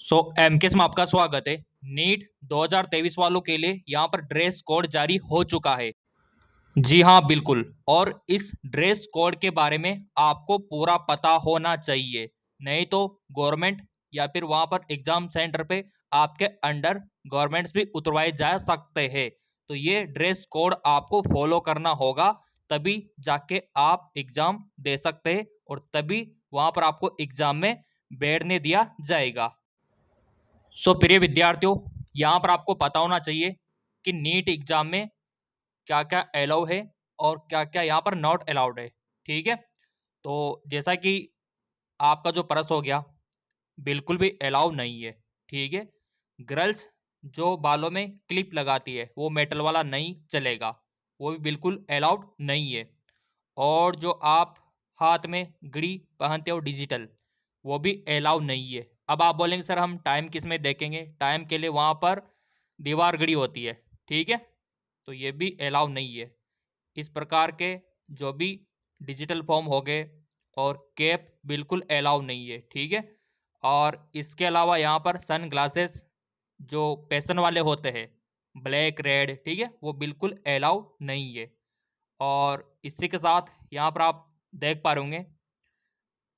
MKS में आपका स्वागत है। नीट 2023 वालों के लिए यहाँ पर ड्रेस कोड जारी हो चुका है। जी हाँ, बिल्कुल। और इस ड्रेस कोड के बारे में आपको पूरा पता होना चाहिए, नहीं तो गवर्नमेंट या फिर वहाँ पर एग्जाम सेंटर पे आपके अंडर गवर्नमेंट्स भी उतरवाए जा सकते हैं। तो ये ड्रेस कोड आपको फॉलो करना होगा, तभी जाके आप एग्जाम दे सकते हैं और तभी वहाँ पर आपको एग्जाम में बैठने दिया जाएगा। प्रिय विद्यार्थियों, यहाँ पर आपको पता होना चाहिए कि नीट एग्जाम में क्या क्या अलाउ है और क्या क्या यहाँ पर नॉट अलाउड है। ठीक है, तो जैसा कि आपका जो पर्स हो गया बिल्कुल भी अलाउ नहीं है। ठीक है, गर्ल्स जो बालों में क्लिप लगाती है वो मेटल वाला नहीं चलेगा, वो भी बिल्कुल अलाउड नहीं है। और जो आप हाथ में घड़ी पहनते हो डिजिटल, वो भी अलाउ नहीं है। अब आप बोलेंगे सर हम टाइम किस में देखेंगे, टाइम के लिए वहाँ पर दीवार घड़ी होती है। ठीक है, तो ये भी अलाउ नहीं है। इस प्रकार के जो भी डिजिटल फॉर्म हो गए और कैप बिल्कुल अलाउ नहीं है। ठीक है, और इसके अलावा यहाँ पर सन ग्लासेस जो पैसन वाले होते हैं ब्लैक रेड, ठीक है, वो बिल्कुल अलाउ नहीं है। और इसी के साथ यहाँ पर आप देख पा रहे होंगे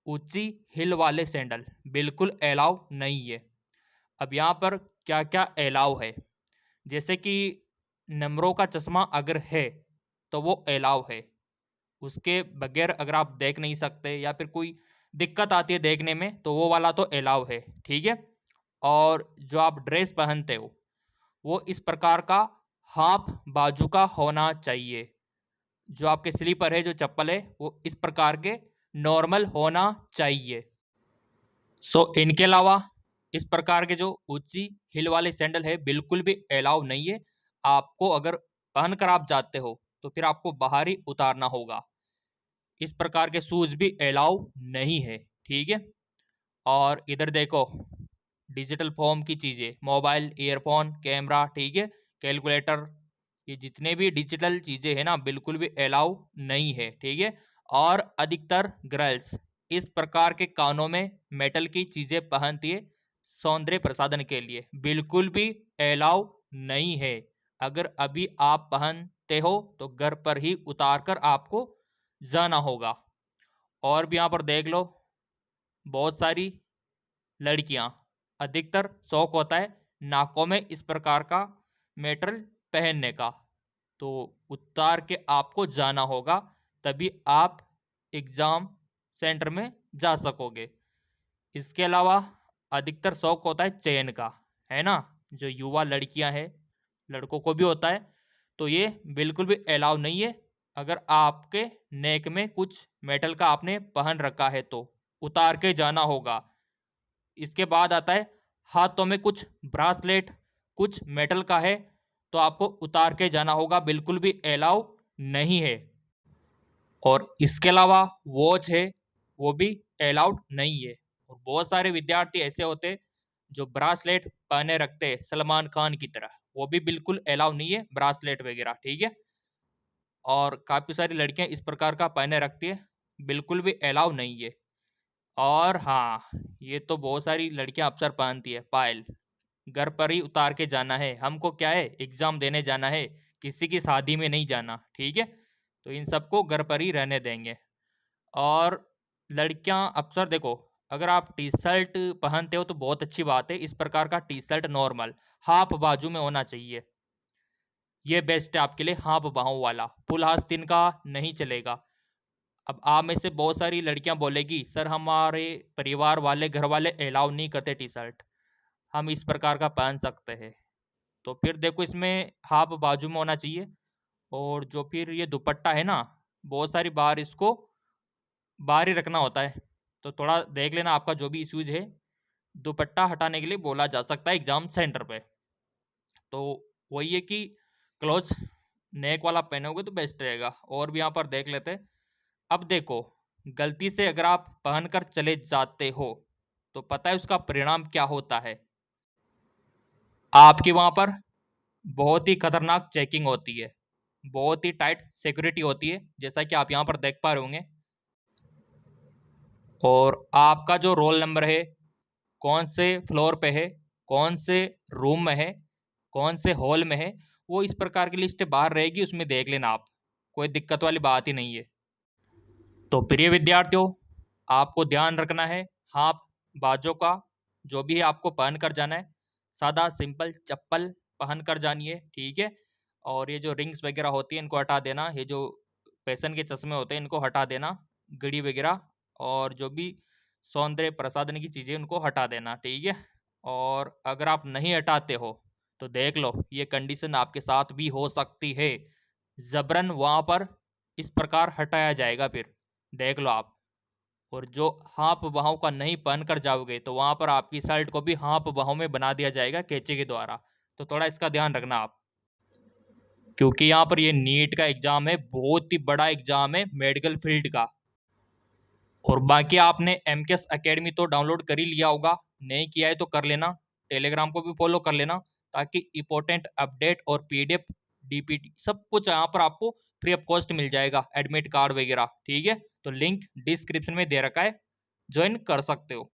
ऊंची हिल वाले सैंडल बिल्कुल अलाउ नहीं है। अब यहाँ पर क्या क्या अलाउ है, जैसे कि नंबरों का चश्मा अगर है तो वो अलाउ है, उसके बगैर अगर आप देख नहीं सकते या फिर कोई दिक्कत आती है देखने में तो वो वाला तो अलाउ है। ठीक है, और जो आप ड्रेस पहनते हो वो इस प्रकार का हाफ बाजू का होना चाहिए। जो आपके स्लीपर है, जो चप्पल है, वो इस प्रकार के नॉर्मल होना चाहिए। इनके अलावा इस प्रकार के जो ऊंची हिल वाले सैंडल है बिल्कुल भी अलाउ नहीं है। आपको अगर पहनकर आप जाते हो तो फिर आपको बाहर ही उतारना होगा। इस प्रकार के शूज भी अलाउ नहीं है। ठीक है, और इधर देखो डिजिटल फॉर्म की चीज़ें, मोबाइल, ईयरफोन, कैमरा, ठीक है, कैलकुलेटर, ये जितने भी डिजिटल चीज़ें हैं ना बिल्कुल भी अलाउ नहीं है। ठीक है, और अधिकतर गर्ल्स इस प्रकार के कानों में मेटल की चीज़ें पहनती है सौंदर्य प्रसाधन के लिए, बिल्कुल भी अलाउ नहीं है। अगर अभी आप पहनते हो तो घर पर ही उतार कर आपको जाना होगा। और भी यहाँ पर देख लो बहुत सारी लड़कियां, अधिकतर शौक होता है नाकों में इस प्रकार का मेटल पहनने का, तो उतार के आपको जाना होगा तभी आप एग्जाम सेंटर में जा सकोगे। इसके अलावा अधिकतर शौक होता है चेन का, है ना, जो युवा लड़कियां हैं, लड़कों को भी होता है, तो ये बिल्कुल भी अलाउ नहीं है। अगर आपके नेक में कुछ मेटल का आपने पहन रखा है तो उतार के जाना होगा। इसके बाद आता है हाथों में कुछ ब्रासलेट कुछ मेटल का है तो आपको उतार के जाना होगा, बिल्कुल भी अलाउ नहीं है। और इसके अलावा वॉच है वो भी अलाउड नहीं है। और बहुत सारे विद्यार्थी ऐसे होते हैं जो ब्रासलेट पहने रखते हैं सलमान खान की तरह, वो भी बिल्कुल अलाउ नहीं है ब्रासलेट वगैरह। ठीक है, और काफ़ी सारी लड़कियां इस प्रकार का पहने रखती है, बिल्कुल भी अलाउ नहीं है। और हाँ, ये तो बहुत सारी लड़कियां अक्सर पहनती है पायल, घर पर ही उतार के जाना है, हमको क्या है एग्जाम देने जाना है, किसी की शादी में नहीं जाना। ठीक है, तो इन सबको घर पर ही रहने देंगे। और लड़कियां अक्सर देखो, अगर आप टी शर्ट पहनते हो तो बहुत अच्छी बात है, इस प्रकार का टी शर्ट नॉर्मल हाफ बाजू में होना चाहिए, ये बेस्ट है आपके लिए। हाफ बाहों वाला फुल आस्तीन का नहीं चलेगा। अब आप में से बहुत सारी लड़कियां बोलेगी सर हमारे परिवार वाले घर वाले अलाउ नहीं करते टी शर्ट, हम इस प्रकार का पहन सकते हैं। तो फिर देखो इसमें हाफ बाजू में होना चाहिए। और जो फिर ये दुपट्टा है ना, बहुत सारी बार इसको बाहर ही रखना होता है, तो थोड़ा देख लेना आपका जो भी इश्यूज है, दुपट्टा हटाने के लिए बोला जा सकता है एग्जाम सेंटर पे। तो वही है कि क्लोज नेक वाला पहनोगे तो बेस्ट रहेगा। और भी यहाँ पर देख लेते हैं। अब देखो, गलती से अगर आप पहनकर चले जाते हो तो पता है उसका परिणाम क्या होता है। आपकी वहां पर बहुत ही खतरनाक चेकिंग होती है, बहुत ही टाइट सिक्योरिटी होती है, जैसा कि आप यहाँ पर देख पा रहे होंगे। और आपका जो रोल नंबर है कौन से फ्लोर पे है, कौन से रूम में है, कौन से हॉल में है, वो इस प्रकार की लिस्ट बाहर रहेगी, उसमें देख लेना आप, कोई दिक्कत वाली बात ही नहीं है। तो प्रिय विद्यार्थियों, आपको ध्यान रखना है, हाफ बाजू का जो भी है आपको पहन कर जाना है, सादा सिंपल चप्पल पहन कर जानी है, ठीक है। और ये जो रिंग्स वगैरह होती है इनको हटा देना, ये जो फैशन के चश्मे होते हैं इनको हटा देना, घड़ी वगैरह और जो भी सौंदर्य प्रसाधन की चीज़ें उनको हटा देना, ठीक है। और अगर आप नहीं हटाते हो तो देख लो, ये कंडीशन आपके साथ भी हो सकती है, जबरन वहाँ पर इस प्रकार हटाया जाएगा, फिर देख लो आप। और जो हाफ बाहों का नहीं पहन कर जाओगे तो वहां पर आपकी शर्ट को भी हाफ बाहों में बना दिया जाएगा कैंची के द्वारा। तो थोड़ा इसका ध्यान रखना आप, क्योंकि यहाँ पर ये नीट का एग्जाम है, बहुत ही बड़ा एग्जाम है मेडिकल फील्ड का। और बाकी आपने एमकेएस एकेडमी तो डाउनलोड कर ही लिया होगा, नहीं किया है तो कर लेना, टेलीग्राम को भी फॉलो कर लेना, ताकि इंपॉर्टेंट अपडेट और पीडीएफ डीपीटी सब कुछ यहाँ पर आपको फ्री ऑफ कॉस्ट मिल जाएगा, एडमिट कार्ड वगैरह, ठीक है। तो लिंक डिस्क्रिप्शन में दे रखा है, ज्वाइन कर सकते हो।